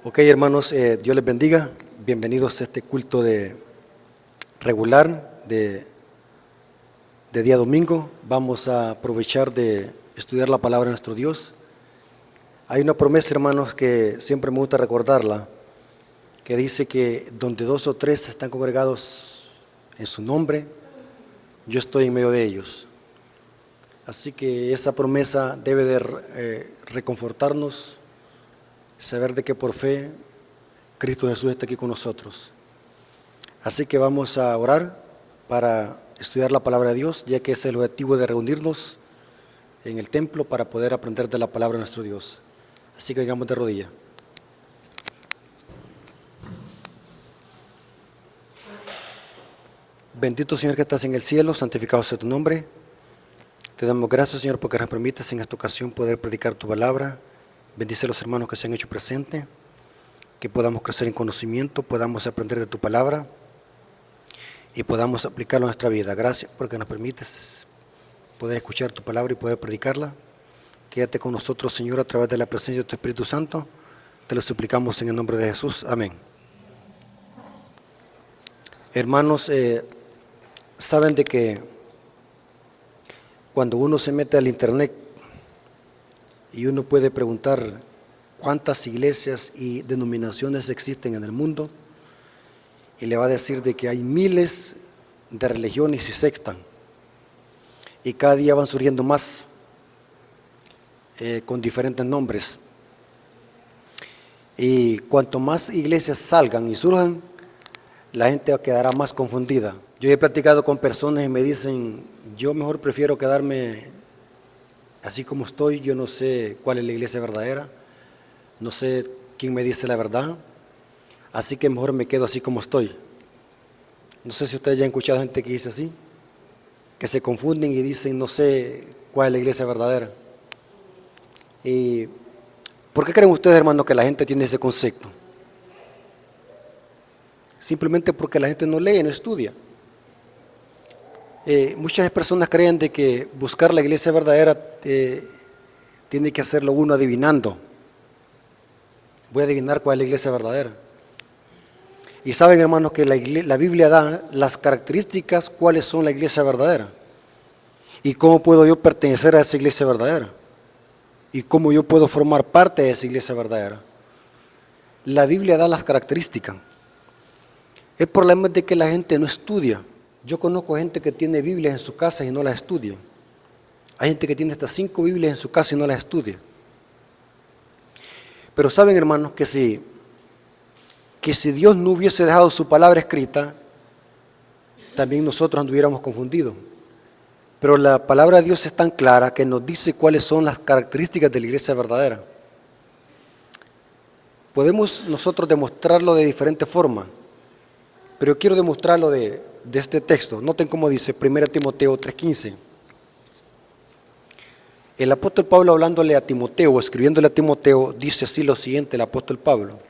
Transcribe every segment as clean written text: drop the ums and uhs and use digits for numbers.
Ok, hermanos, Dios les bendiga. Bienvenidos a este culto regular de día domingo. Vamos a aprovechar de estudiar la palabra de nuestro Dios. Hay una promesa, hermanos, que siempre me gusta recordarla, que dice que donde 2 o 3 están congregados en su nombre, yo estoy en medio de ellos. Así que esa promesa debe de reconfortarnos, saber de que por fe Cristo Jesús está aquí con nosotros. Así que vamos a orar para estudiar la palabra de Dios, ya que es el objetivo de reunirnos en el templo para poder aprender de la palabra de nuestro Dios. Así que vengamos de rodillas. Bendito Señor que estás en el cielo, santificado sea tu nombre. Te damos gracias, Señor, porque nos permites en esta ocasión poder predicar tu palabra. Bendice a los hermanos que se han hecho presentes, que podamos crecer en conocimiento, podamos aprender de tu palabra y podamos aplicarlo a nuestra vida. Gracias porque nos permites poder escuchar tu palabra y poder predicarla. Quédate con nosotros, Señor, a través de la presencia de tu Espíritu Santo. Te lo suplicamos en el nombre de Jesús. Amén. Hermanos, saben de que cuando uno se mete al internet y uno puede preguntar cuántas iglesias y denominaciones existen en el mundo, y le va a decir de que hay miles de religiones y sectas, y cada día van surgiendo más con diferentes nombres. Y cuanto más iglesias salgan y surjan, la gente quedará más confundida. Yo he platicado con personas y me dicen, yo mejor prefiero quedarme así como estoy, yo no sé cuál es la iglesia verdadera, no sé quién me dice la verdad, así que mejor me quedo así como estoy. No sé si ustedes ya han escuchado gente que dice así, que se confunden y dicen, no sé cuál es la iglesia verdadera. ¿Y por qué creen ustedes, hermanos, que la gente tiene ese concepto? Simplemente porque la gente no lee, no estudia. Muchas personas creen de que buscar la iglesia verdadera tiene que hacerlo uno adivinando. Voy a adivinar cuál es la iglesia verdadera. Y saben, hermanos, que la Biblia da las características cuáles son la iglesia verdadera. Y cómo puedo yo pertenecer a esa iglesia verdadera. Y cómo yo puedo formar parte de esa iglesia verdadera. La Biblia da las características. El problema es de que la gente no estudia. Yo conozco gente que tiene Biblias en su casa y no las estudia. Hay gente que tiene hasta 5 Biblias en su casa y no las estudia. Pero saben, hermanos, que si Dios no hubiese dejado su palabra escrita, también nosotros anduviéramos confundidos. Pero la palabra de Dios es tan clara que nos dice cuáles son las características de la iglesia verdadera. Podemos nosotros demostrarlo de diferentes formas, pero yo quiero demostrarlo de este texto. Noten cómo dice 1 Timoteo 3:15. El apóstol Pablo, hablándole a Timoteo, escribiéndole a Timoteo, dice así lo siguiente, el apóstol Pablo.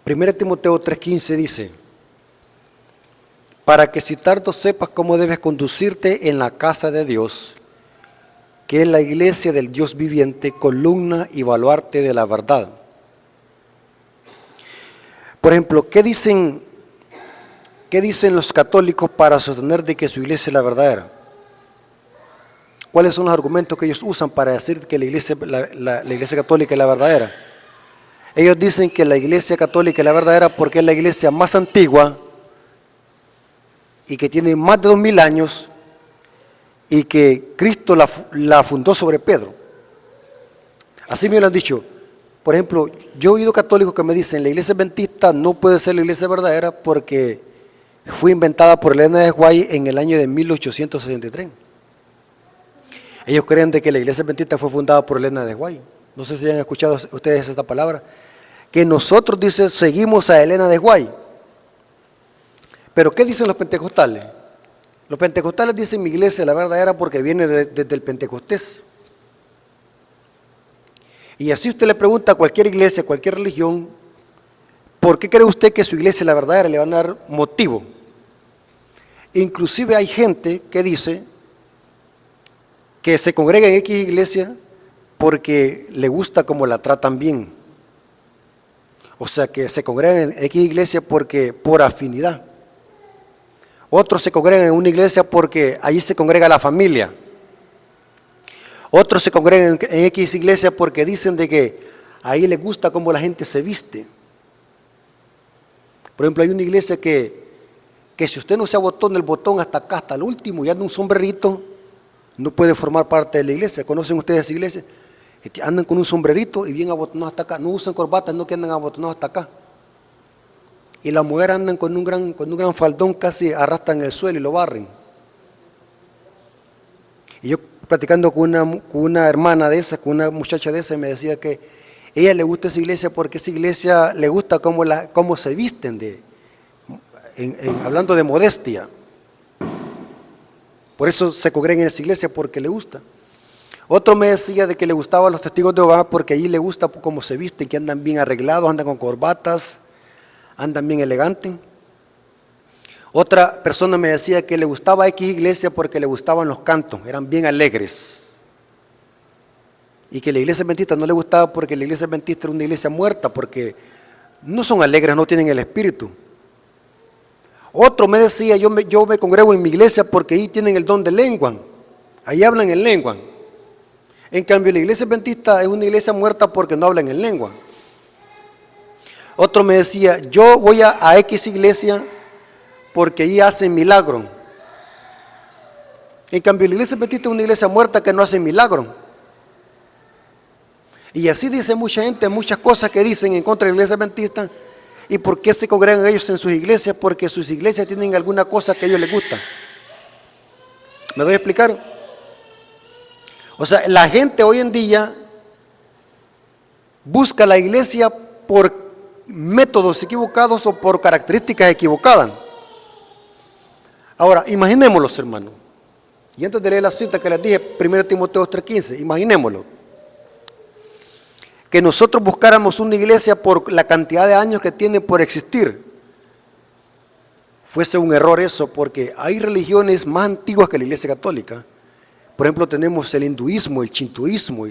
1 Timoteo 3:15 dice, para que si tardo sepas cómo debes conducirte en la casa de Dios, que es la iglesia del Dios viviente, columna y baluarte de la verdad. Por ejemplo, ¿qué dicen los católicos para sostener de que su iglesia es la verdadera? ¿Cuáles son los argumentos que ellos usan para decir que la iglesia católica es la verdadera? Ellos dicen que la iglesia católica es la verdadera porque es la iglesia más antigua y que tiene más de 2000 años y que Cristo la fundó sobre Pedro. Así me lo han dicho. Por ejemplo, yo he oído católicos que me dicen la iglesia adventista no puede ser la iglesia verdadera porque fue inventada por Elena de White en el año de 1863. Ellos creen de que la iglesia adventista fue fundada por Elena de White. No sé si han escuchado ustedes esta palabra. Que nosotros, dice, seguimos a Elena de White. Pero ¿qué dicen los pentecostales? Los pentecostales dicen mi iglesia es la verdadera porque viene desde el Pentecostés. Y así usted le pregunta a cualquier iglesia, a cualquier religión, ¿por qué cree usted que su iglesia es la verdadera? Le van a dar motivo. Inclusive hay gente que dice que se congrega en X iglesia porque le gusta cómo la tratan bien. O sea que se congregan en X iglesia porque por afinidad. Otros se congregan en una iglesia porque allí se congrega la familia. Otros se congregan en X iglesia porque dicen de que ahí les gusta cómo la gente se viste. Por ejemplo, hay una iglesia que si usted no se abotona el botón hasta acá, hasta el último, y anda un sombrerito, no puede formar parte de la iglesia. ¿Conocen ustedes esa iglesia? Andan con un sombrerito y bien abotonados hasta acá. No usan corbatas, no que andan abotonados hasta acá. Y las mujeres andan con un gran faldón, casi arrastran el suelo y lo barren. Y yo platicando con una hermana de esa, con una muchacha de esa, me decía que ella le gusta esa iglesia porque esa iglesia le gusta cómo se visten, hablando de modestia. Por eso se congrega en esa iglesia, porque le gusta. Otro me decía de que le gustaban los testigos de Jehová porque allí le gusta cómo se visten, que andan bien arreglados, andan con corbatas, andan bien elegantes. Otra persona me decía que le gustaba X iglesia porque le gustaban los cantos, eran bien alegres. Y que la iglesia adventista no le gustaba porque la iglesia adventista era una iglesia muerta, porque no son alegres, no tienen el espíritu. Otro me decía, yo me congrego en mi iglesia porque ahí tienen el don de lengua, ahí hablan en lengua. En cambio, la iglesia adventista es una iglesia muerta porque no hablan en lengua. Otro me decía, yo voy a X iglesia porque ahí hacen milagro. En cambio, la iglesia adventista es una iglesia muerta que no hace milagro. Y así dice mucha gente, muchas cosas que dicen en contra de la iglesia adventista. ¿Y por qué se congregan ellos en sus iglesias? Porque sus iglesias tienen alguna cosa que a ellos les gusta. ¿Me doy a explicar? O sea, la gente hoy en día busca la iglesia por métodos equivocados o por características equivocadas. Ahora, imaginémoslo, hermanos. Y antes de leer la cita que les dije, 1 Timoteo 3:15, imaginémoslo. Que nosotros buscáramos una iglesia por la cantidad de años que tiene por existir. Fuese un error eso, porque hay religiones más antiguas que la iglesia católica. Por ejemplo, tenemos el hinduismo, el shintoísmo,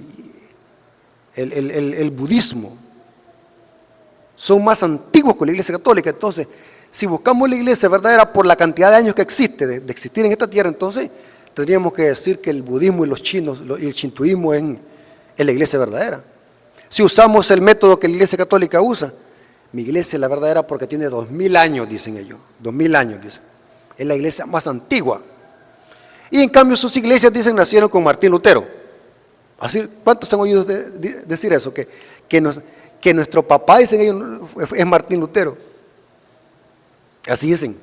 el budismo. Son más antiguos que la iglesia católica. Entonces, si buscamos la iglesia verdadera por la cantidad de años que existe, de existir en esta tierra, entonces tendríamos que decir que el budismo y los chinos y el shintoísmo es la iglesia verdadera. Si usamos el método que la iglesia católica usa, mi iglesia es la verdadera porque tiene 2000 años, dicen ellos. 2000 años, dicen. Es la iglesia más antigua. Y en cambio sus iglesias, dicen, nacieron con Martín Lutero. Así, ¿cuántos han oído decir eso? Que nuestro papá, dicen ellos, es Martín Lutero. Así dicen.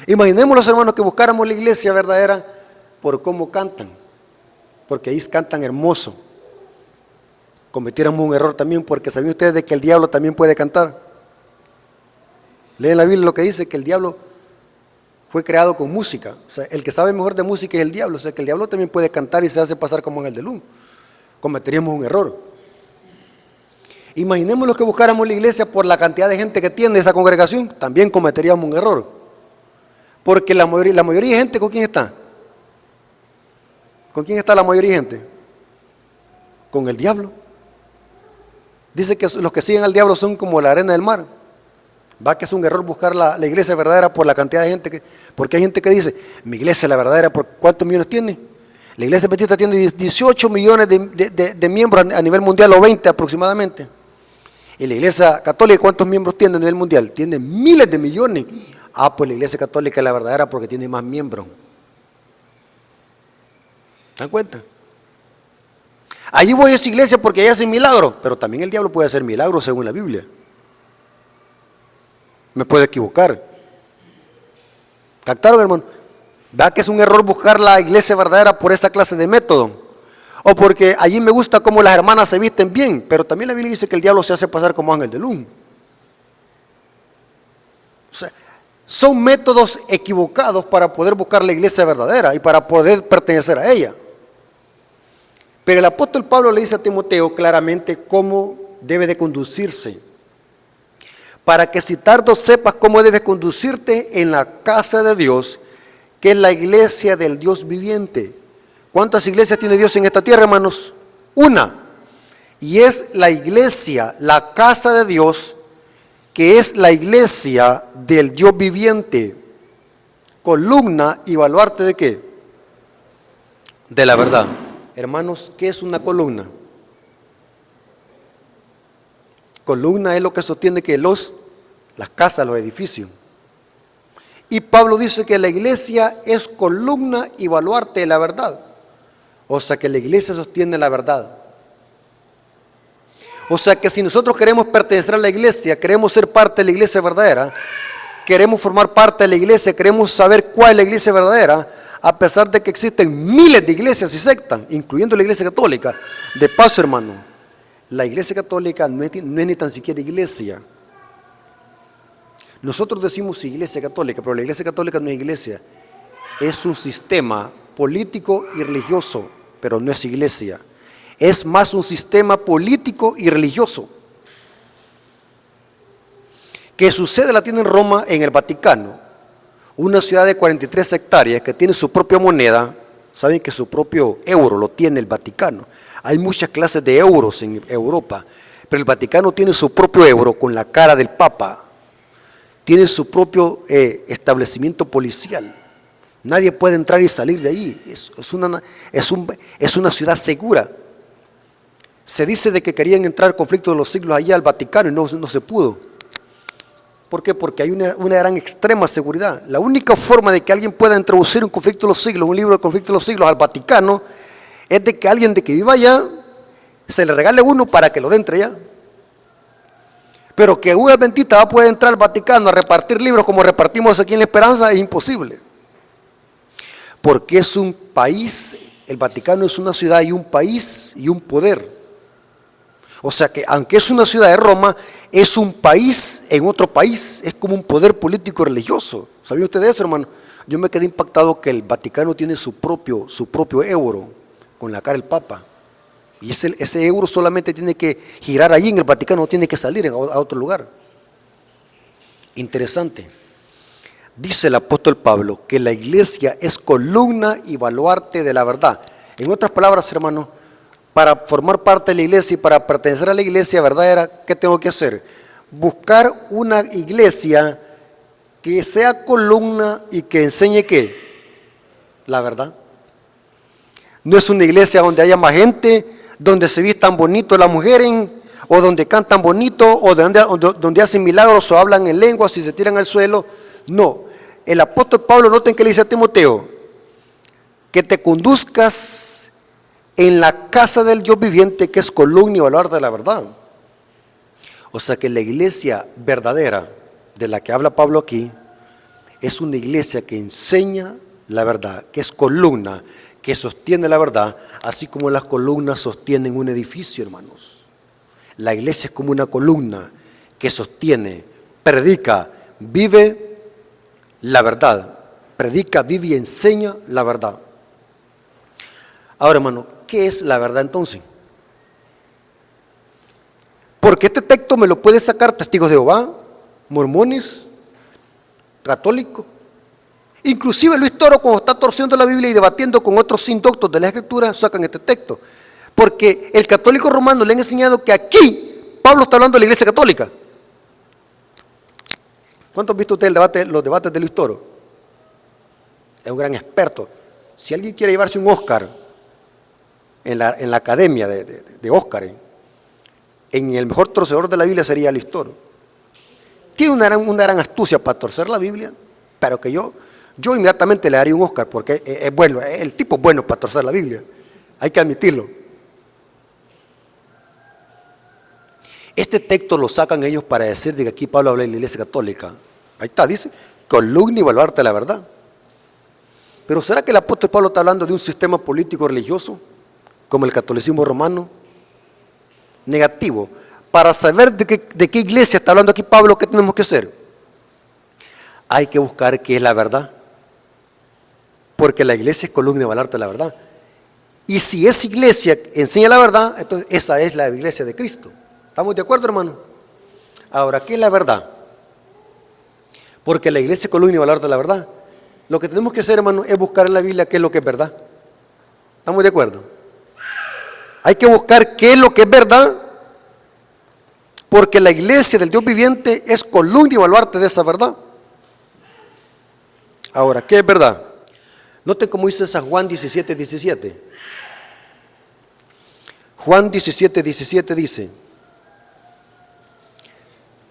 Imaginemos los hermanos que buscáramos la iglesia verdadera por cómo cantan. Porque ahí cantan hermoso. Cometiéramos un error también, porque ¿sabían ustedes de que el diablo también puede cantar? Leen la Biblia lo que dice, que el diablo fue creado con música. O sea, el que sabe mejor de música es el diablo. O sea, que el diablo también puede cantar y se hace pasar como en el de Lum. Cometeríamos un error. Imaginemos los que buscáramos la iglesia por la cantidad de gente que tiene esa congregación, también cometeríamos un error. Porque la mayoría de gente, ¿con quién está? ¿Con quién está la mayoría de gente? Con el diablo. Dice que los que siguen al diablo son como la arena del mar. Va que es un error buscar la iglesia verdadera por la cantidad de gente porque hay gente que dice, mi iglesia es la verdadera, ¿por cuántos millones tiene? La iglesia adventista tiene 18 millones de miembros a nivel mundial, o 20 aproximadamente. Y la iglesia católica, ¿cuántos miembros tiene a nivel mundial? Tiene miles de millones. Ah, pues la iglesia católica es la verdadera porque tiene más miembros. ¿Se dan cuenta? Allí voy a esa iglesia porque ella hace milagros, pero también el diablo puede hacer milagros según la Biblia. Me puedo equivocar. ¿Captaron, hermano? ¿Verdad que es un error buscar la iglesia verdadera por esa clase de método? O porque allí me gusta cómo las hermanas se visten bien, pero también la Biblia dice que el diablo se hace pasar como ángel de luz. O sea, son métodos equivocados para poder buscar la iglesia verdadera y para poder pertenecer a ella. Pero el apóstol Pablo le dice a Timoteo claramente cómo debe de conducirse. Para que si tardo sepas cómo debes conducirte en la casa de Dios, que es la iglesia del Dios viviente. ¿Cuántas iglesias tiene Dios en esta tierra, hermanos? Una, y es la iglesia, la casa de Dios, que es la iglesia del Dios viviente, columna y baluarte ¿de qué? De la verdad. Hermanos, ¿qué es una columna? Columna es lo que sostiene que las casas, los edificios. Y Pablo dice que la iglesia es columna y baluarte de la verdad. O sea que la iglesia sostiene la verdad. O sea que si nosotros queremos pertenecer a la iglesia, queremos ser parte de la iglesia verdadera, queremos formar parte de la iglesia, queremos saber cuál es la iglesia verdadera, a pesar de que existen miles de iglesias y sectas, incluyendo la iglesia católica. De paso, hermano, la iglesia católica no es ni tan siquiera iglesia. Nosotros decimos iglesia católica, pero la iglesia católica no es iglesia. Es un sistema político y religioso, pero no es iglesia. Es más un sistema político y religioso. Que su sede la tiene en Roma, en el Vaticano, una ciudad de 43 hectáreas que tiene su propia moneda. Saben que su propio euro lo tiene el Vaticano. Hay muchas clases de euros en Europa, pero el Vaticano tiene su propio euro con la cara del Papa. Tiene su propio establecimiento policial. Nadie puede entrar y salir de ahí. Es una ciudad segura. Se dice de que querían entrar al conflicto de los siglos allá al Vaticano y no se pudo. ¿Por qué? Porque hay una gran extrema seguridad. La única forma de que alguien pueda introducir un conflicto de los siglos, un libro de conflicto de los siglos al Vaticano, es de que alguien de que viva allá se le regale uno para que lo dé entre allá. Pero que una adventista va a poder entrar al Vaticano a repartir libros como repartimos aquí en La Esperanza es imposible. Porque es un país, el Vaticano es una ciudad y un país y un poder. O sea que aunque es una ciudad de Roma, es un país en otro país, es como un poder político religioso. ¿Sabía usted de eso, hermano? Yo me quedé impactado que el Vaticano tiene su propio euro con la cara del Papa. Y ese euro solamente tiene que girar allí en el Vaticano, no tiene que salir a otro lugar. Interesante. Dice el apóstol Pablo que la iglesia es columna y baluarte de la verdad. En otras palabras, hermano, para formar parte de la iglesia y para pertenecer a la iglesia verdadera, ¿qué tengo que hacer? Buscar una iglesia que sea columna y que enseñe ¿qué? La verdad. No es una iglesia donde haya más gente, donde se vistan bonito las mujeres, o donde cantan bonito, o donde hacen milagros o hablan en lenguas y se tiran al suelo. No, el apóstol Pablo, noten que le dice a Timoteo, que te conduzcas en la casa del Dios viviente, que es columna y baluarte de la verdad. O sea que la iglesia verdadera, de la que habla Pablo aquí, es una iglesia que enseña la verdad, que es columna, que sostiene la verdad, así como las columnas sostienen un edificio, hermanos. La iglesia es como una columna que sostiene, predica, vive la verdad. Predica, vive y enseña la verdad. Ahora, hermano, ¿qué es la verdad entonces? Porque este texto me lo pueden sacar testigos de Jehová, mormones, católicos. Inclusive Luis Toro, cuando está torciendo la Biblia y debatiendo con otros indoctos de la Escritura, sacan este texto. Porque el católico romano le han enseñado que aquí Pablo está hablando de la iglesia católica. ¿Cuántos han visto ustedes los debates de Luis Toro? Es un gran experto. Si alguien quiere llevarse un Oscar en la academia de Oscar, en el mejor torcedor de la Biblia sería Luis Toro. Tiene una gran astucia para torcer la Biblia, pero que yo inmediatamente le daría un Oscar porque es bueno, el tipo es bueno para torcer la Biblia, hay que admitirlo. Este texto lo sacan ellos para decir de que aquí Pablo habla de la iglesia católica. Ahí está, dice, columna y baluarte de la verdad. Pero ¿será que el apóstol Pablo está hablando de un sistema político religioso como el catolicismo romano? Negativo. Para saber de qué iglesia está hablando aquí Pablo, ¿qué tenemos que hacer? Hay que buscar qué es la verdad. Porque la iglesia es columna y baluarte de la verdad. Y si esa iglesia enseña la verdad, entonces esa es la iglesia de Cristo. ¿Estamos de acuerdo, hermano? Ahora, ¿qué es la verdad? Porque la iglesia es columna y baluarte de la verdad. Lo que tenemos que hacer, hermano, es buscar en la Biblia qué es lo que es verdad. ¿Estamos de acuerdo? Hay que buscar qué es lo que es verdad, porque la iglesia del Dios viviente es columna y baluarte de esa verdad. Ahora, ¿qué es verdad? Noten cómo dice San Juan 17, 17. Juan 17, 17 dice: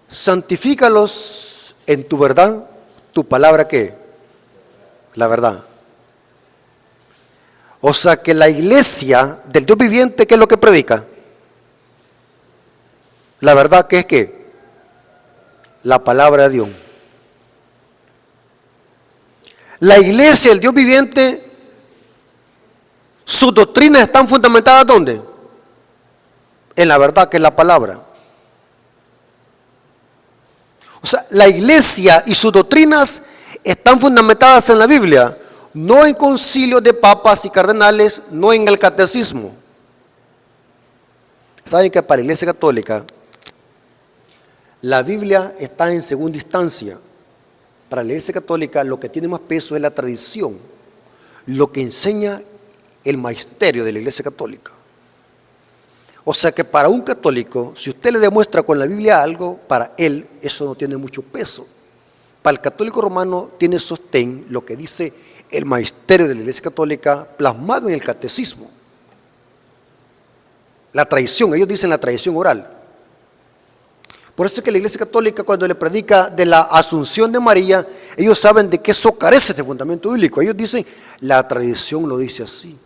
santifícalos en tu verdad, tu palabra ¿qué? La verdad. O sea que la iglesia del Dios viviente, ¿qué es lo que predica? La verdad, ¿qué es qué? La palabra de Dios. La iglesia del Dios viviente, sus doctrinas están fundamentadas ¿dónde? En la verdad, que es la palabra. O sea, la iglesia y sus doctrinas están fundamentadas en la Biblia, no en concilios de papas y cardenales, no en el catecismo. Saben que para la Iglesia Católica la Biblia está en segunda instancia. Para la Iglesia Católica lo que tiene más peso es la tradición, lo que enseña el magisterio de la Iglesia Católica. O sea que para un católico, si usted le demuestra con la Biblia algo, para él eso no tiene mucho peso. Para el católico romano tiene sostén lo que dice el magisterio de la Iglesia Católica plasmado en el catecismo. La tradición, ellos dicen la tradición oral. Por eso es que la Iglesia Católica, cuando le predica de la Asunción de María, ellos saben de qué eso carece de fundamento bíblico. Ellos dicen, la tradición lo dice así.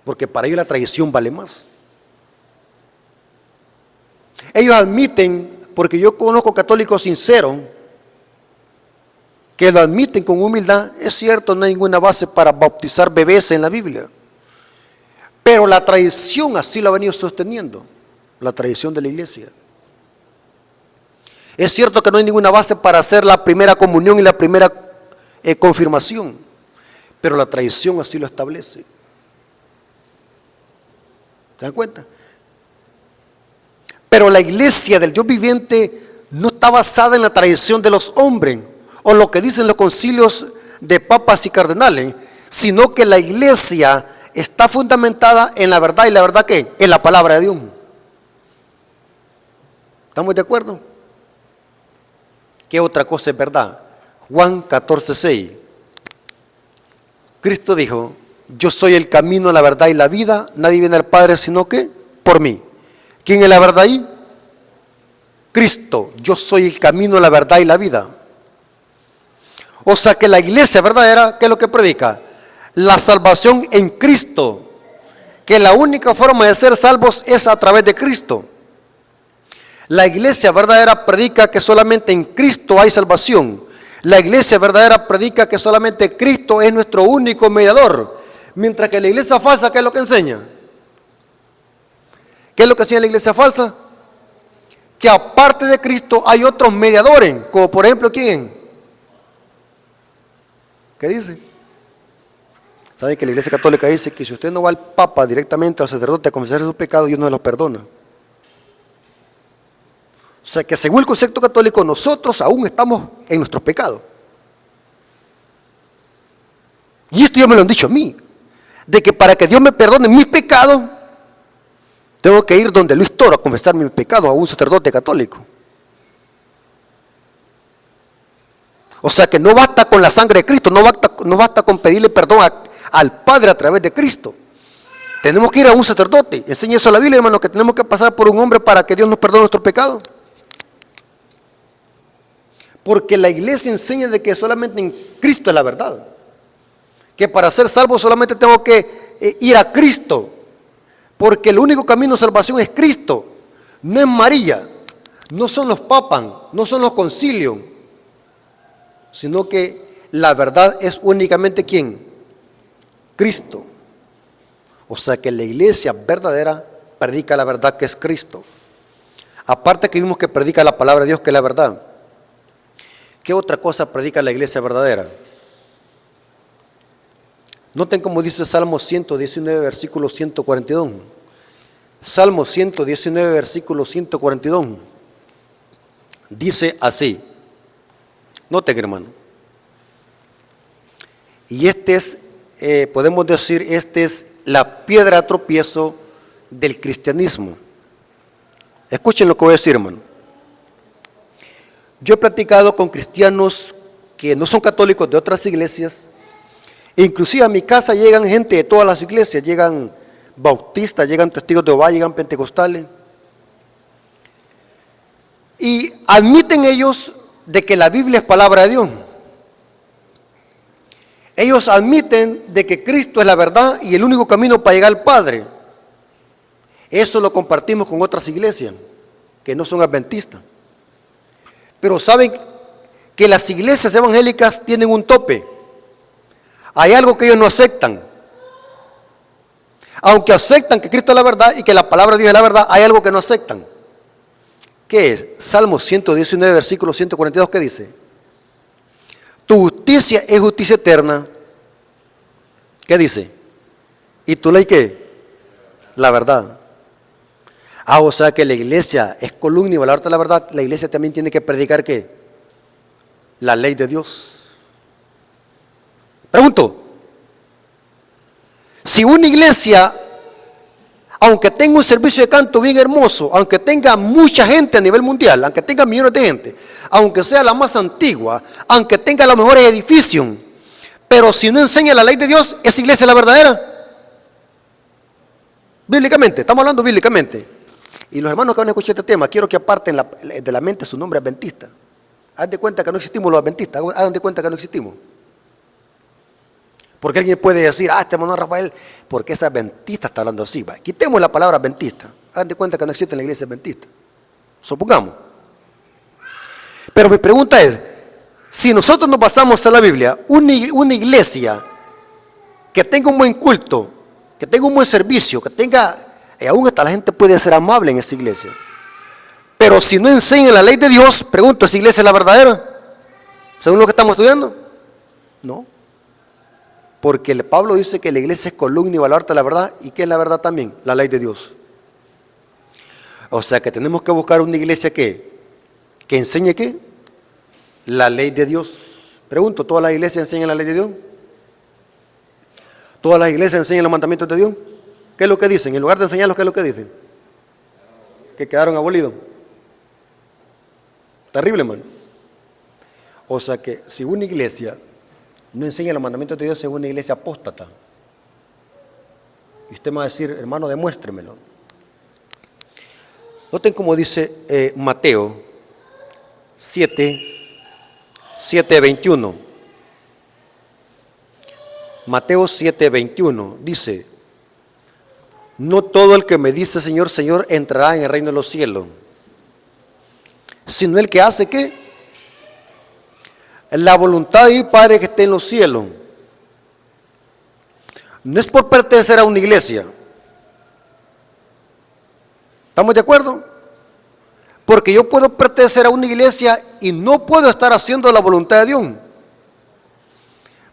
Porque para ellos la tradición vale más. Ellos admiten, porque yo conozco católicos sinceros, que lo admiten con humildad. Es cierto, no hay ninguna base para bautizar bebés en la Biblia. Pero la tradición así lo ha venido sosteniendo, la tradición de la iglesia. Es cierto que no hay ninguna base para hacer la primera comunión y la primera confirmación, pero la tradición así lo establece. ¿Se dan cuenta? Pero la iglesia del Dios viviente no está basada en la tradición de los hombres o lo que dicen los concilios de papas y cardenales, sino que la iglesia está fundamentada en la verdad. ¿Y la verdad qué? En la palabra de Dios. ¿Estamos de acuerdo? ¿Qué otra cosa es verdad? Juan 14, 6. Cristo dijo: yo soy el camino, la verdad y la vida. Nadie viene al Padre sino que por mí. ¿Quién es la verdad ahí? Cristo. Yo soy el camino, la verdad y la vida. O sea que la iglesia verdadera, ¿qué es lo que predica? La salvación en Cristo. Que la única forma de ser salvos es a través de Cristo. La iglesia verdadera predica que solamente en Cristo hay salvación. La iglesia verdadera predica que solamente Cristo es nuestro único mediador. Mientras que la iglesia falsa, ¿qué es lo que enseña? ¿Qué es lo que enseña la iglesia falsa? Que aparte de Cristo hay otros mediadores, como por ejemplo, ¿quién? ¿Qué dice? ¿Saben que la iglesia católica dice que si usted no va al papa directamente al sacerdote a confesar sus pecados, Dios no los perdona? O sea que según el concepto católico, nosotros aún estamos en nuestros pecados. Y esto ya me lo han dicho a mí, de que para que Dios me perdone mis pecados, tengo que ir donde Luis Toro a confesar mis pecados a un sacerdote católico. O sea que no basta con la sangre de Cristo, no basta con pedirle perdón al Padre a través de Cristo. Tenemos que ir a un sacerdote. Enseña eso a la Biblia, hermano, que tenemos que pasar por un hombre para que Dios nos perdone nuestros pecados. Porque la iglesia enseña de que solamente en Cristo es la verdad. Que para ser salvo solamente tengo que ir a Cristo. Porque el único camino de salvación es Cristo. No es María, no son los papas, no son los concilios. Sino que la verdad es únicamente ¿quién? Cristo. O sea que la iglesia verdadera predica la verdad que es Cristo. Aparte que vimos que predica la palabra de Dios que es la verdad. ¿Qué otra cosa predica la iglesia verdadera? Noten cómo dice Salmo 119, versículo 142. Salmo 119, versículo 142. Dice así. Noten, hermano. Y este es podemos decir, esta es la piedra de tropiezo del cristianismo. Escuchen lo que voy a decir, hermano. Yo he platicado con cristianos que no son católicos de otras iglesias. Inclusive a mi casa llegan gente de todas las iglesias, llegan bautistas, llegan testigos de Jehová, llegan pentecostales. Y admiten ellos de que la Biblia es palabra de Dios. Ellos admiten de que Cristo es la verdad y el único camino para llegar al Padre. Eso lo compartimos con otras iglesias que no son adventistas. Pero saben que las iglesias evangélicas tienen un tope. Hay algo que ellos no aceptan. Aunque aceptan que Cristo es la verdad y que la palabra de Dios es la verdad, hay algo que no aceptan. ¿Qué es? Salmo 119, versículo 142, ¿qué dice? Tu justicia es justicia eterna. ¿Qué dice? ¿Y tu ley qué? La verdad. O sea que la iglesia es columna y baluarte de la verdad. La iglesia también tiene que predicar ¿qué? La ley de Dios. Pregunto, si una iglesia, aunque tenga un servicio de canto bien hermoso, aunque tenga mucha gente a nivel mundial, aunque tenga millones de gente, aunque sea la más antigua, aunque tenga los mejores edificios, pero si no enseña la ley de Dios, ¿esa iglesia es la verdadera? Bíblicamente, estamos hablando bíblicamente. Y los hermanos que van a escuchar este tema, quiero que aparten de la mente su nombre adventista. Haz de cuenta que no existimos los adventistas, hagan de cuenta que no existimos. Porque alguien puede decir, este hermano Rafael, ¿por qué es adventista está hablando así? Quitemos la palabra adventista, hagan de cuenta que no existe en la iglesia adventista. Supongamos. Pero mi pregunta es, si nosotros nos basamos en la Biblia, una iglesia que tenga un buen culto, que tenga un buen servicio, que tenga, aún hasta la gente puede ser amable en esa iglesia, pero si no enseña la ley de Dios, pregunto, ¿esa iglesia es la verdadera? ¿Según lo que estamos estudiando? No. Porque Pablo dice que la iglesia es columna y baluarte de la verdad. ¿Y qué es la verdad también? La ley de Dios. O sea que tenemos que buscar una iglesia que enseñe ¿qué? La ley de Dios. Pregunto, ¿todas las iglesias enseñan la ley de Dios? ¿Todas las iglesias enseñan los mandamientos de Dios? ¿Qué es lo que dicen? En lugar de enseñarlos, ¿qué es lo que dicen? Que quedaron abolidos. Terrible, hermano. O sea que si una iglesia no enseña los mandamientos de Dios, es una iglesia apóstata. Y usted me va a decir, hermano, demuéstremelo. Noten cómo dice Mateo 7:21. Mateo 7:21 dice, no todo el que me dice Señor, Señor entrará en el reino de los cielos, sino el que hace ¿qué? La voluntad de mi Padre que esté en los cielos. No es por pertenecer a una iglesia. ¿Estamos de acuerdo? Porque yo puedo pertenecer a una iglesia y no puedo estar haciendo la voluntad de Dios.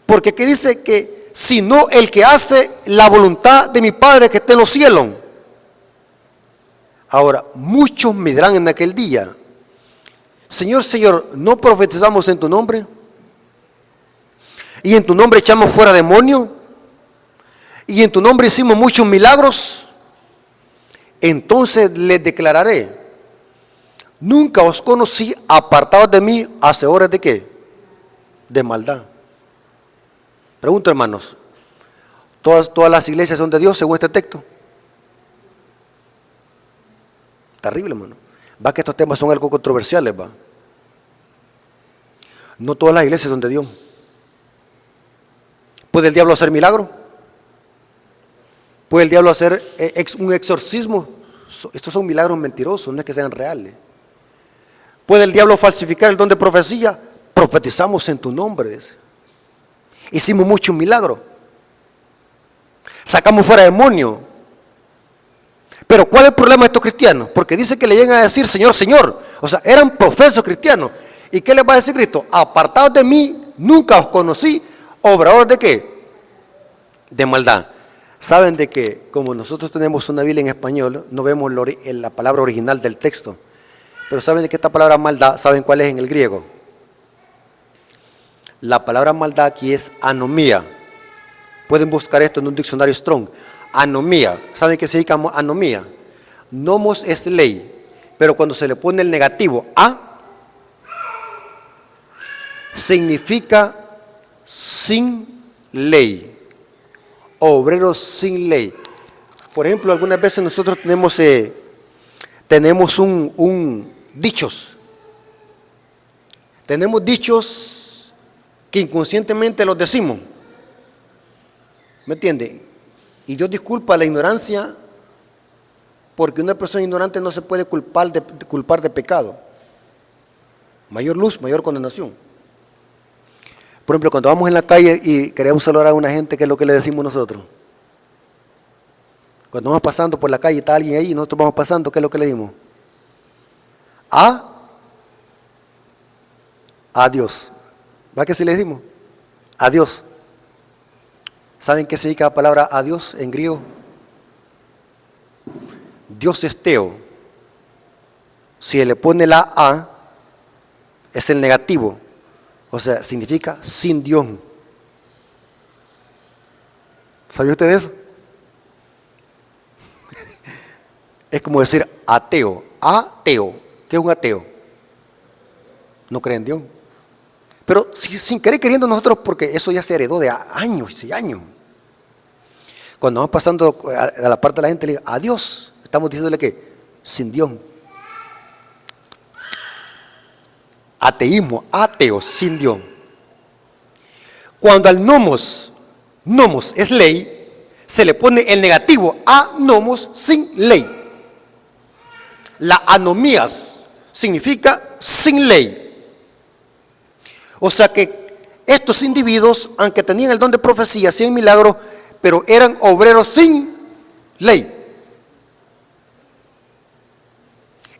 Porque aquí dice que sino el que hace la voluntad de mi Padre que esté en los cielos. Ahora, muchos me dirán en aquel día, Señor, Señor, ¿no profetizamos en tu nombre? ¿Y en tu nombre echamos fuera demonios? ¿Y en tu nombre hicimos muchos milagros? Entonces les declararé, nunca os conocí, apartados de mí, hacedores de ¿qué? De maldad. Pregunto, hermanos, ¿todas las iglesias son de Dios según este texto? Terrible, hermano. Va que estos temas son algo controversiales, va. No todas las iglesias son de Dios. ¿Puede el diablo hacer milagro? ¿Puede el diablo hacer un exorcismo? Estos son milagros mentirosos, no es que sean reales. ¿Puede el diablo falsificar el don de profecía? Profetizamos en tu nombre, dice. Hicimos muchos milagros. Sacamos fuera demonios. Pero ¿cuál es el problema de estos cristianos? Porque dice que le llegan a decir Señor, Señor. O sea, eran profesos cristianos. ¿Y qué les va a decir Cristo? Apartados de mí, nunca os conocí. ¿Obradores de qué? De maldad. Saben de que como nosotros tenemos una Biblia en español, no vemos la palabra original del texto. Pero saben de que esta palabra maldad, ¿saben cuál es en el griego? La palabra maldad aquí es anomía. Pueden buscar esto en un diccionario Strong. Anomía. ¿Saben qué significa anomía? Nomos es ley, pero cuando se le pone el negativo a, significa sin ley, obreros sin ley. Por ejemplo, algunas veces nosotros tenemos dichos. Tenemos dichos que inconscientemente los decimos. ¿Me entiende? Y Dios disculpa la ignorancia, porque una persona ignorante no se puede culpar de pecado. Mayor luz, mayor condenación. Por ejemplo, cuando vamos en la calle y queremos saludar a una gente, ¿qué es lo que le decimos nosotros? Cuando vamos pasando por la calle y está alguien ahí y nosotros vamos pasando, ¿qué es lo que le dimos? Adiós. ¿Va que sí le decimos? Adiós. ¿Saben qué significa la palabra adiós en griego? Dios es teo. Si le pone la A, es el negativo. O sea, significa sin Dios. ¿Sabía usted eso? Es como decir ateo. Ateo. ¿Qué es un ateo? No cree en Dios. Pero sin querer queriendo nosotros, porque eso ya se heredó de años y años. Cuando vamos pasando a la parte de la gente, le digo, adiós. Estamos diciéndole que sin Dios. Ateísmo, ateo, sin Dios. Cuando al nomos es ley, se le pone el negativo a nomos sin ley. La anomías significa sin ley. O sea que estos individuos, aunque tenían el don de profecía, hacían milagros, pero eran obreros sin ley.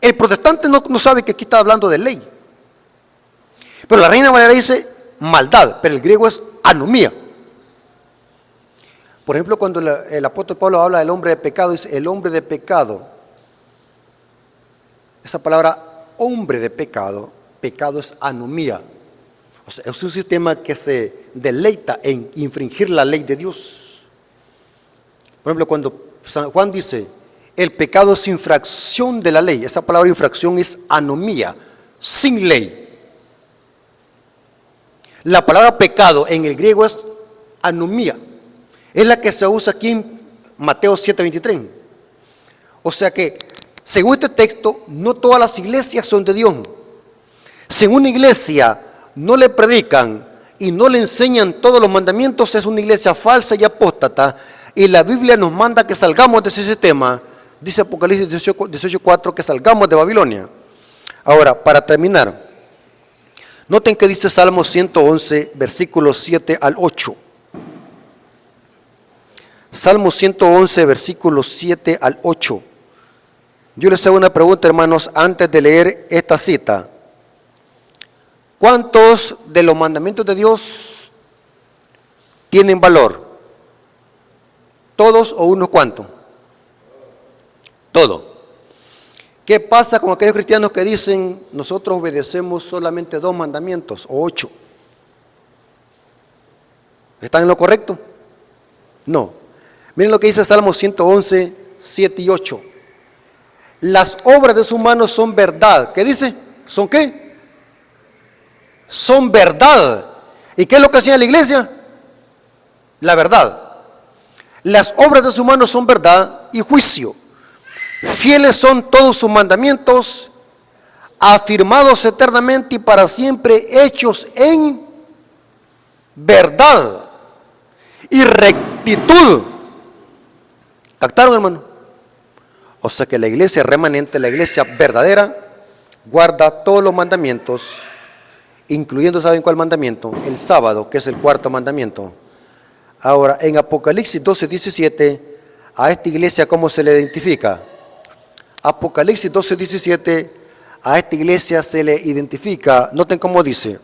El protestante no sabe que aquí está hablando de ley. Pero la Reina Valera dice maldad, pero el griego es anomía. Por ejemplo, cuando el apóstol Pablo habla del hombre de pecado, dice el hombre de pecado. Esa palabra hombre de pecado, pecado es anomía. O sea, es un sistema que se deleita en infringir la ley de Dios. Por ejemplo, cuando San Juan dice el pecado es infracción de la ley, esa palabra infracción es anomía, sin ley. La palabra pecado en el griego es anomía. Es la que se usa aquí en Mateo 7:23. O sea que, según este texto, no todas las iglesias son de Dios. Si en una iglesia no le predican y no le enseñan todos los mandamientos, es una iglesia falsa y apóstata. Y la Biblia nos manda que salgamos de ese sistema. Dice Apocalipsis 18:4 que salgamos de Babilonia. Ahora, para terminar, noten que dice Salmo 111, versículos 7 al 8. Salmo 111, versículos 7 al 8. Yo les hago una pregunta, hermanos, antes de leer esta cita. ¿Cuántos de los mandamientos de Dios tienen valor? ¿Todos o unos cuantos? Todo. ¿Qué pasa con aquellos cristianos que dicen nosotros obedecemos solamente 2 mandamientos o 8? ¿Están en lo correcto? No. Miren lo que dice Salmo 111, 7 y 8. Las obras de sus manos son verdad. ¿Qué dice? ¿Son qué? Son verdad. ¿Y qué es lo que hacía la iglesia? La verdad. Las obras de sus manos son verdad y juicio. Fieles son todos sus mandamientos, afirmados eternamente y para siempre, hechos en verdad y rectitud. ¿Captaron, hermano? O sea que la iglesia remanente, la iglesia verdadera, guarda todos los mandamientos, incluyendo, ¿saben cuál mandamiento? El sábado, que es el 4º mandamiento. Ahora, en Apocalipsis 12:17, a esta iglesia, ¿cómo se le identifica? Apocalipsis 12:17, a esta iglesia se le identifica, noten cómo dice: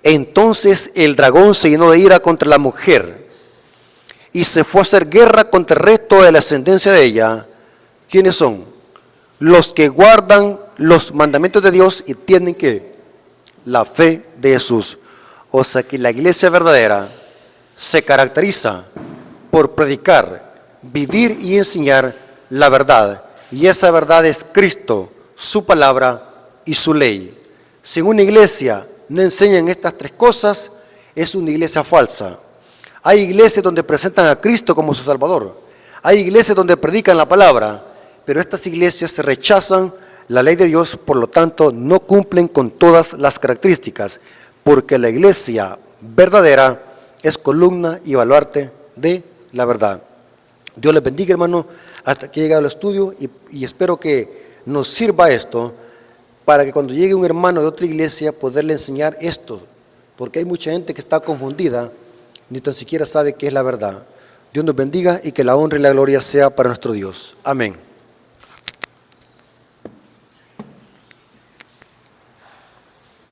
entonces el dragón se llenó de ira contra la mujer y se fue a hacer guerra contra el resto de la ascendencia de ella. ¿Quiénes son? Los que guardan los mandamientos de Dios y tienen que la fe de Jesús. O sea que la iglesia verdadera se caracteriza por predicar, vivir y enseñar la verdad. Y esa verdad es Cristo, su palabra y su ley. Si una iglesia no enseña estas tres cosas, es una iglesia falsa. Hay iglesias donde presentan a Cristo como su Salvador. Hay iglesias donde predican la palabra, pero estas iglesias rechazan la ley de Dios, por lo tanto no cumplen con todas las características, porque la iglesia verdadera es columna y baluarte de la verdad. Dios les bendiga, hermano, hasta que llegue al estudio y espero que nos sirva esto para que cuando llegue un hermano de otra iglesia poderle enseñar esto, porque hay mucha gente que está confundida, ni tan siquiera sabe qué es la verdad. Dios nos bendiga y que la honra y la gloria sea para nuestro Dios. Amén.